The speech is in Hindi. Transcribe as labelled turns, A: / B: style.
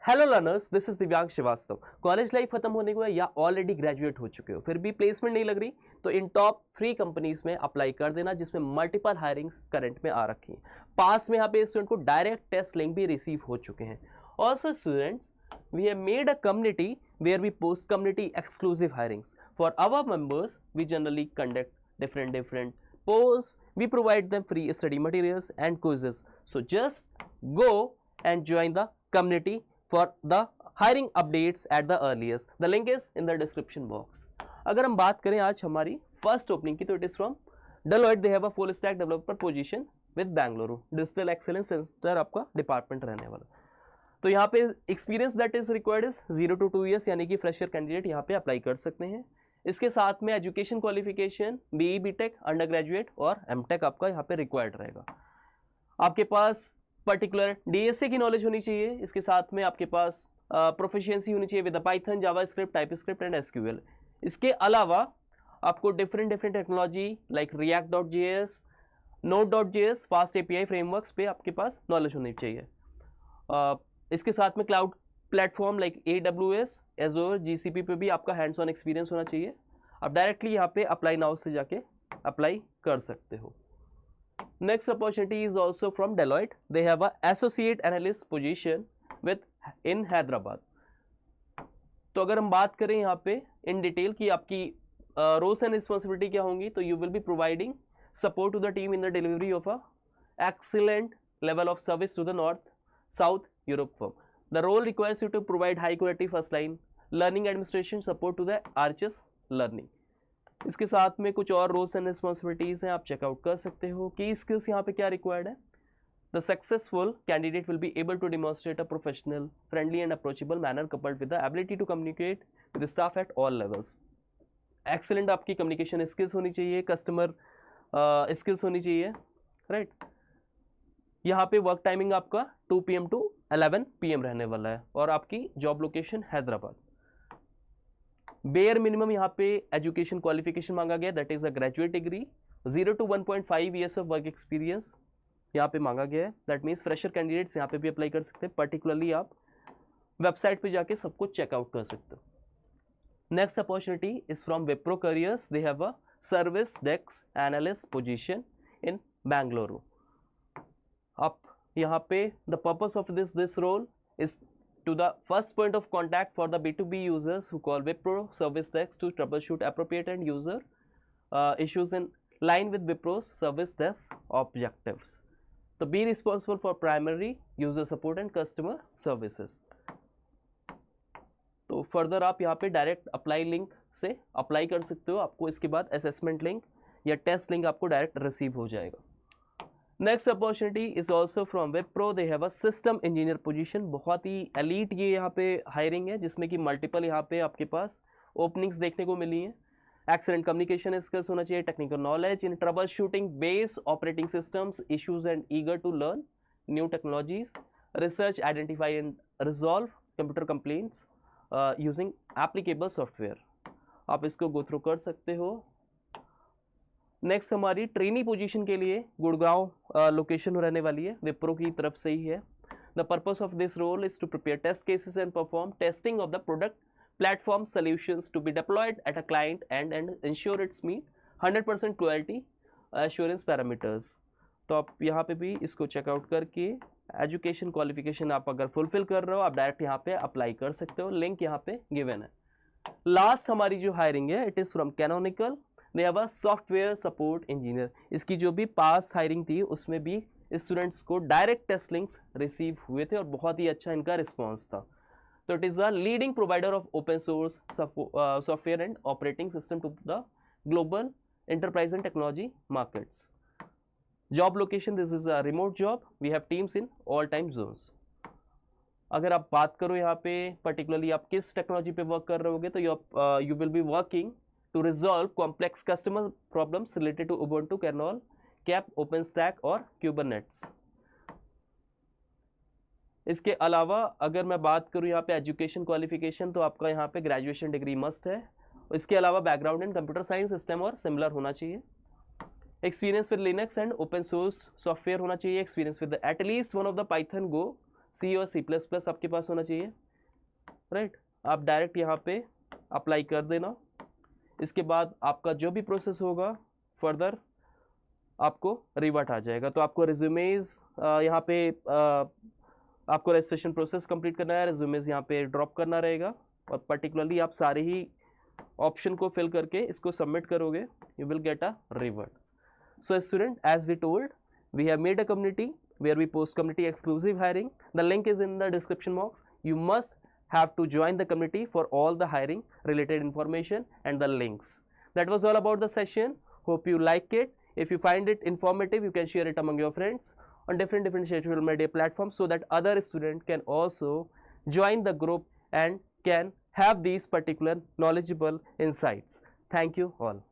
A: हेलो लर्नर्स, दिस इज दिव्यांग श्रीवास्तव। कॉलेज लाइफ खत्म होने के बाद या ऑलरेडी ग्रेजुएट हो चुके हो, फिर भी प्लेसमेंट नहीं लग रही, तो इन टॉप 3 कंपनीज में अप्लाई कर देना जिसमें मल्टीपल हायरिंग्स करंट में आ रखी हैं। पास में यहाँ पे स्टूडेंट को डायरेक्ट टेस्ट लिंक भी रिसीव हो चुके हैं। Also students, we have made a community where we post community exclusive hirings for our members. We generally conduct different posts. We provide them free study materials and quizzes. So just go and join the community for the hiring updates at the earliest. The link is in the description box. अगर हम बात करें आज हमारी फर्स्ट ओपनिंग की, तो it is from Deloitte. They have a full stack developer position with Bangalore. Digital excellence centre आपका डिपार्टमेंट रहने वाला। तो यहाँ पे experience that is required is 0 to 2 years, यानी कि फ्रेशर कैंडिडेट यहाँ पे अप्लाई कर सकते हैं। इसके साथ में education qualification BE BTech undergraduate और एमटेक आपका यहाँ पे रिक्वायर्ड रहेगा। आपके पास पर्टिकुलर डीएसए की नॉलेज होनी चाहिए। इसके साथ में आपके पास प्रोफिशिएंसी होनी चाहिए with Python, JavaScript, TypeScript and SQL. इसके अलावा आपको different technology like react.js, node.js, fast API frameworks पे आपके पास नॉलेज होनी चाहिए। इसके साथ में cloud platform like AWS, Azure, GCP पे भी आपका हैंड्स ऑन एक्सपीरियंस होना चाहिए। आप डायरेक्टली यहाँ पे अप्लाई नाउ से जाके अप्लाई कर सकते हो। Next opportunity is also from Deloitte. They have a associate analyst position with in Hyderabad. तो अगर हम बात करें यहाँ पे इन डिटेल की आपकी रोल्स एंड रिस्पॉन्सिबिलिटी क्या होंगी, तो you will be providing support to the team in the delivery of a excellent level of service to the north south Europe firm. The role requires you to provide high quality first line learning administration support to the Arches learning. इसके साथ में कुछ और रोल्स एंड रिस्पॉन्सिबिलिटीज हैं, आप चेकआउट कर सकते हो। की स्किल्स यहाँ पे क्या रिक्वायर्ड है? The successful candidate will be able to demonstrate a professional, friendly and approachable manner coupled with the ability to communicate with staff at all levels. Excellent आपकी कम्युनिकेशन स्किल्स होनी चाहिए, कस्टमर स्किल्स होनी चाहिए, राइट। यहाँ पे वर्क टाइमिंग आपका 2 PM to 11 PM रहने वाला है और आपकी job location Hyderabad. Bare minimum यहाँ पे एजुकेशन क्वालिफिकेशन मांगा गया, that is a graduate degree, 0 to 1.5 years of work experience यहाँ पे मांगा गया है। दैट मीन्स फ्रेशर कैंडिडेट्स यहाँ पे भी अप्लाई कर सकते हैं। पर्टिकुलरली आप वेबसाइट पे जाके सब कुछ चेकआउट कर सकते हो। Next opportunity is from Wipro careers. They have a service desk analyst position in Bengaluru. आप यहाँ पे the purpose of this role is to the first point of contact for the B2B users who call Wipro service desk to troubleshoot appropriate and user issues in line with Wipro's service desk objectives. So be responsible for primary user support and customer services. तो फर्दर आप यहाँ पे डायरेक्ट अप्लाई लिंक से अप्लाई कर सकते हो। आपको इसके बाद असेसमेंट लिंक या टेस्ट लिंक आपको डायरेक्ट रिसीव हो जाएगा। Next opportunity is also from Wipro. They have a system engineer position. बहुत ही एलीट ये यहाँ पे हायरिंग है, जिसमें कि मल्टीपल यहाँ पे आपके पास ओपनिंग्स देखने को मिली हैं। एक्सीलेंट कम्युनिकेशन स्किल्स होना चाहिए, technical knowledge in troubleshooting base operating systems issues and eager to learn new technologies, research, identify and resolve computer complaints using applicable software. आप इसको गो थ्रू कर सकते हो। नेक्स्ट हमारी ट्रेनी पोजीशन के लिए गुड़गांव लोकेशन रहने वाली है, विप्रो की तरफ से ही है। The purpose of this role is to prepare test cases and perform testing of the product platform solutions to be deployed at a client and ensure its meet 100% quality assurance parameters. तो आप यहाँ पे भी इसको चेकआउट करके एजुकेशन क्वालिफिकेशन आप अगर फुलफिल कर रहे हो, आप डायरेक्ट यहाँ पे अप्लाई कर सकते हो। लिंक यहाँ पे गिवन है। लास्ट हमारी जो हायरिंग है, it is from canonical. They have a software support engineer. इसकी जो भी पास हायरिंग थी उसमें भी स्टूडेंट्स को डायरेक्ट टेस्ट लिंक्स रिसीव हुए थे और बहुत ही अच्छा इनका रिस्पॉन्स था। तो it is a leading provider of open source software and operating system to the global enterprise and technology markets. Job location, this is a remote job. We have teams in all time zones. अगर आप बात करो यहाँ पे पर्टिकुलरली आप किस टेक्नोलॉजी पे वर्क कर रहे होगे, तो you will be working to resolve complex customer problems related to Ubuntu kernel, Cap, OpenStack और Kubernetes. इसके अलावा अगर मैं बात करूँ यहाँ पे एजुकेशन क्वालिफिकेशन, तो आपका यहाँ पे ग्रेजुएशन डिग्री मस्ट है। इसके अलावा background in computer science system और सिमिलर होना चाहिए। Experience with Linux and open source software होना चाहिए। Experience with at least one of the Python, Go, C और C++ आपके पास होना चाहिए, राइट। आप डायरेक्ट यहाँ पे अप्लाई कर देना। इसके बाद आपका जो भी प्रोसेस होगा फर्दर आपको रिवर्ट आ जाएगा। तो आपको रिज्यूमेज यहाँ पे आपको रजिस्ट्रेशन प्रोसेस कंप्लीट करना है, रिज्यूमेज यहाँ पे ड्रॉप करना रहेगा और पर्टिकुलरली आप सारे ही ऑप्शन को फिल करके इसको सबमिट करोगे, you will get a revert. So student, as we told, we have made a community where we post community exclusive hiring. The link is in the description box. You must have to join the community for all the hiring related information and the links. That was all about the session. Hope you like it. If you find it informative, you can share it among your friends on different social media platforms so that other students can also join the group and can have these particular knowledgeable insights. Thank you all.